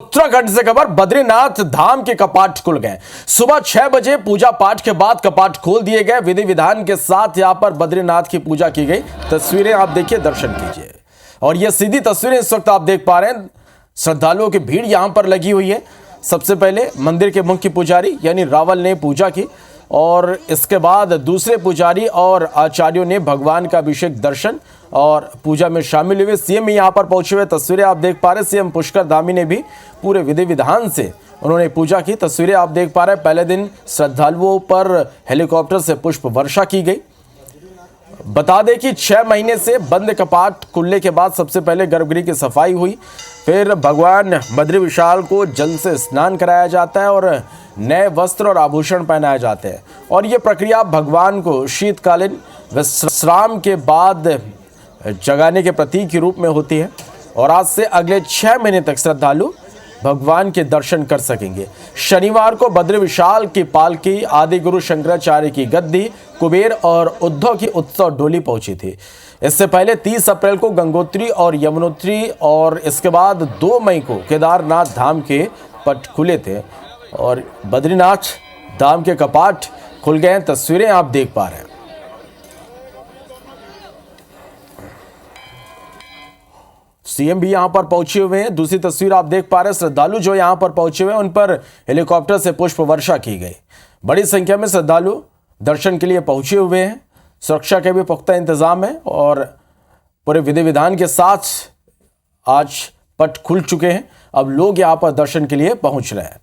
उत्तराखंड से खबर, बद्रीनाथ धाम के कपाट खुल गए। सुबह 6 बजे पूजा पाठ के बाद कपाट खोल दिए गए। विधि विधान के साथ यहां पर बद्रीनाथ की पूजा की गई। तस्वीरें आप देखिए, दर्शन कीजिए। और ये सीधी तस्वीरें इस वक्त आप देख पा रहे हैं। श्रद्धालुओं की भीड़ यहां पर लगी हुई है। सबसे पहले मंदिर के मुख्य पुजारी यानी रावल ने पूजा की और इसके बाद दूसरे पुजारी और आचार्यों ने भगवान का अभिषेक, दर्शन और पूजा में शामिल हुए। सीएम यहां पर पहुंचे हुए तस्वीरें आप देख पा रहे हैं। सीएम पुष्कर धामी ने भी पूरे विधि विधान से उन्होंने पूजा की। तस्वीरें आप देख पा रहे हैं। पहले दिन श्रद्धालुओं पर हेलीकॉप्टर से पुष्प वर्षा की गई। बता दें कि 6 महीने से बंद कपाट खुलने के बाद सबसे पहले गर्भगृह की सफाई हुई, फिर भगवान बद्री विशाल को जल से स्नान कराया जाता है और नए वस्त्र और आभूषण पहनाए जाते हैं। और ये प्रक्रिया भगवान को शीतकालीन विश्राम के बाद जगाने के प्रतीक के रूप में होती है। और आज से अगले 6 महीने तक श्रद्धालु भगवान के दर्शन कर सकेंगे। शनिवार को बद्री विशाल की पालकी आदि गुरु शंकराचार्य की गद्दी, कुबेर और उद्धव की उत्सव डोली पहुंची थी। इससे पहले 30 अप्रैल को गंगोत्री और यमुनोत्री और इसके बाद 2 मई को केदारनाथ धाम के पट खुले थे और बद्रीनाथ धाम के कपाट खुल गए। तस्वीरें आप देख पा रहे हैं। सीएम भी यहां पर पहुंचे हुए हैं। दूसरी तस्वीर आप देख पा रहे हैं। श्रद्धालु जो यहां पर पहुंचे हुए हैं उन पर हेलीकॉप्टर से पुष्प वर्षा की गई। बड़ी संख्या में श्रद्धालु दर्शन के लिए पहुंचे हुए हैं। सुरक्षा के भी पुख्ता इंतजाम है और पूरे विधि विधान के साथ आज पट खुल चुके हैं। अब लोग यहां पर दर्शन के लिए पहुंच रहे हैं।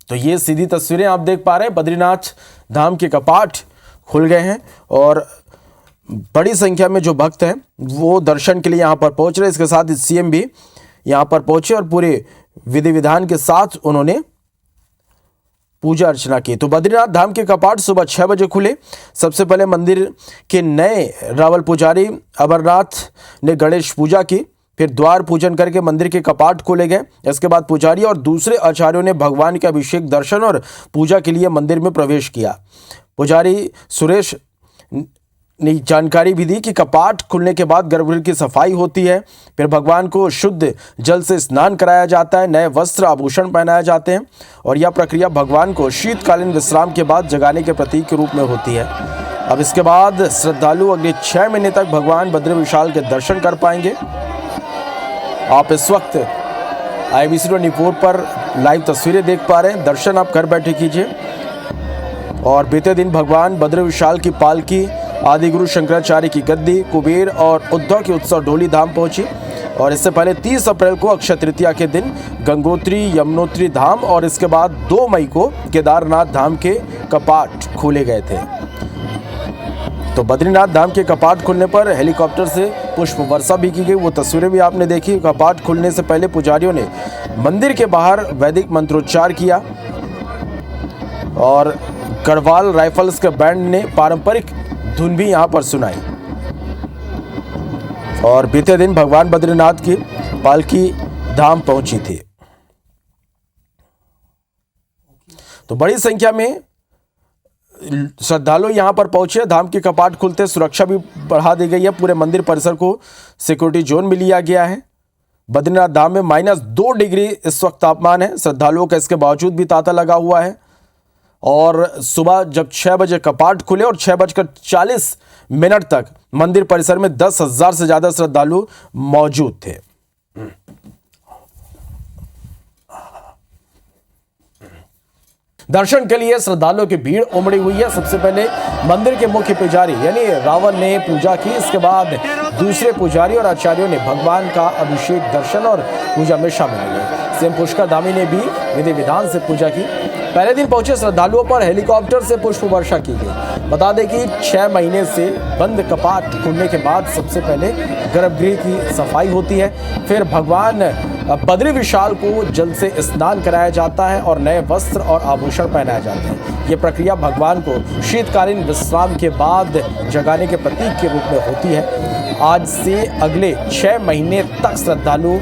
तो ये सीधी तस्वीरें आप देख पा रहे हैं। बद्रीनाथ धाम के कपाट खुल गए हैं और बड़ी संख्या में जो भक्त हैं वो दर्शन के लिए यहाँ पर पहुँच रहे हैं। इसके साथ सीएम भी यहाँ पर पहुँचे और पूरे विधि विधान के साथ उन्होंने पूजा अर्चना की। तो बद्रीनाथ धाम के कपाट सुबह 6 बजे खुले। सबसे पहले मंदिर के नए रावल पुजारी अमरनाथ ने गणेश पूजा की, फिर द्वार पूजन करके मंदिर के कपाट खोले गए। इसके बाद पुजारी और दूसरे आचार्यों ने भगवान के अभिषेक, दर्शन और पूजा के लिए मंदिर में प्रवेश किया। पुजारी सुरेश ने जानकारी भी दी कि कपाट खुलने के बाद गर्भगृह की सफाई होती है, फिर भगवान को शुद्ध जल से स्नान कराया जाता है, नए वस्त्र आभूषण पहनाए जाते हैं और यह प्रक्रिया भगवान को शीतकालीन विश्राम के बाद जगाने के प्रतीक के रूप में होती है। अब इसके बाद श्रद्धालु अगले 6 महीने तक भगवान बद्री विशाल के दर्शन कर पाएंगे। आप इस वक्त IBC 24 पर लाइव तस्वीरें देख पा रहे हैं। दर्शन आप घर बैठे कीजिए। और बीते दिन भगवान बद्री विशाल की पालकी आदि गुरु शंकराचार्य की गद्दी, कुबेर और उद्धव की उत्सव डोली धाम पहुंची। और इससे पहले 30 अप्रैल को अक्षय तृतीया के दिन गंगोत्री, यमुनोत्री धाम और इसके बाद 2 मई को केदारनाथ धाम के कपाट खोले गए थे। तो बद्रीनाथ धाम के कपाट खुलने पर हेलीकॉप्टर से पुष्प वर्षा भी की गई। वो तस्वीरें भी आपने देखी। कपाट खुलने से पहले पुजारियों ने मंदिर के बाहर वैदिक मंत्रोच्चार किया और गढ़वाल राइफल्स के बैंड ने पारंपरिक धुन भी यहां पर सुनाई। और बीते दिन भगवान बद्रीनाथ की पालकी धाम पहुंची थी। तो बड़ी संख्या में श्रद्धालु यहां पर पहुंचे। धाम के कपाट खुलते सुरक्षा भी बढ़ा दी गई है। पूरे मंदिर परिसर को सिक्योरिटी जोन में लिया गया है। बद्रीनाथ धाम में -2 डिग्री इस वक्त तापमान है। श्रद्धालुओं का इसके बावजूद भी तांता लगा हुआ है। और सुबह जब 6 बजे कपाट खुले और 6:40 तक मंदिर परिसर में 10,000 से ज्यादा श्रद्धालु मौजूद थे। दर्शन के लिए श्रद्धालुओं की भीड़ उमड़ी हुई है। सबसे पहले मंदिर के मुख्य पुजारी यानी रावल ने पूजा की। इसके बाद दूसरे पुजारी और आचार्यों ने भगवान का अभिषेक, दर्शन और पूजा में शामिल हुए। सीएम पुष्कर धामी ने भी विधि विधान से पूजा की। पहले दिन पहुंचे श्रद्धालुओं पर हेलीकॉप्टर से पुष्प वर्षा की गई। बता दें कि 6 महीने से बंद कपाट खुलने के बाद सबसे पहले गर्भगृह की सफाई होती है, फिर भगवान बद्री विशाल को जल से स्नान कराया जाता है और नए वस्त्र और आभूषण पहनाए जाते हैं। ये प्रक्रिया भगवान को शीतकालीन विश्राम के बाद जगाने के प्रतीक के रूप में होती है। आज से अगले 6 महीने तक श्रद्धालु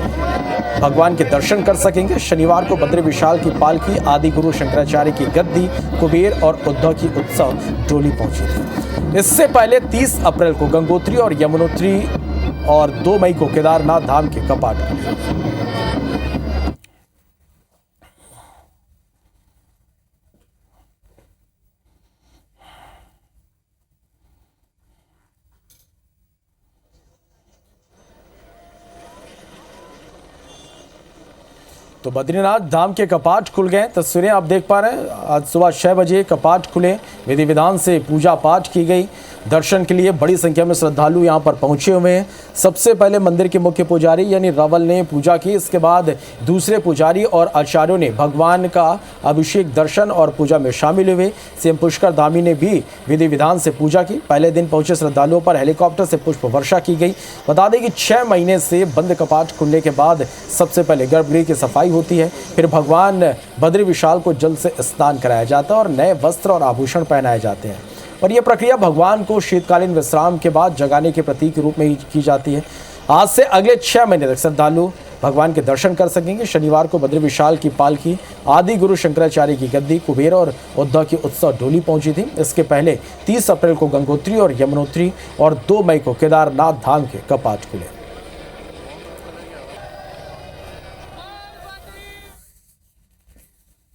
भगवान के दर्शन कर सकेंगे। शनिवार को बद्री विशाल की पालकी आदि गुरु शंकराचार्य की गद्दी, कुबेर और उद्धव की उत्सव डोली पहुंची थी। इससे पहले 30 अप्रैल को गंगोत्री और यमुनोत्री और 2 मई को केदारनाथ धाम के कपाट खुले। तो बद्रीनाथ धाम के कपाट खुल गए। तस्वीरें आप देख पा रहे हैं, आज सुबह 6 बजे कपाट खुले, विधि विधान से पूजा पाठ की गई। दर्शन के लिए बड़ी संख्या में श्रद्धालु यहां पर पहुंचे हुए हैं। सबसे पहले मंदिर के मुख्य पुजारी यानी रावल ने पूजा की। इसके बाद दूसरे पुजारी और आचार्यों ने भगवान का अभिषेक, दर्शन और पूजा में शामिल हुए। सीएम पुष्कर धामी ने भी विधि विधान से पूजा की। पहले दिन पहुंचे श्रद्धालुओं पर हेलीकॉप्टर से पुष्प वर्षा की गई। बता दें कि 6 महीने से बंद कपाट खुलने के बाद सबसे पहले गर्भगृह की सफाई होती है, फिर भगवान बद्री विशाल को जल से स्नान कराया जाता है और नए वस्त्र और आभूषण पहनाए जाते हैं। और यह प्रक्रिया भगवान को शीतकालीन विश्राम के बाद जगाने के प्रतीक के रूप में ही की जाती है। आज से अगले 6 महीने तक श्रद्धालु भगवान के दर्शन कर सकेंगे। शनिवार को बद्री विशाल की पालकी आदि गुरु शंकराचार्य की गद्दी, कुबेर और उद्धव की उत्सव डोली पहुंची थी। इसके पहले 30 अप्रैल को गंगोत्री और यमुनोत्री और 2 मई को केदारनाथ धाम के कपाट खुले।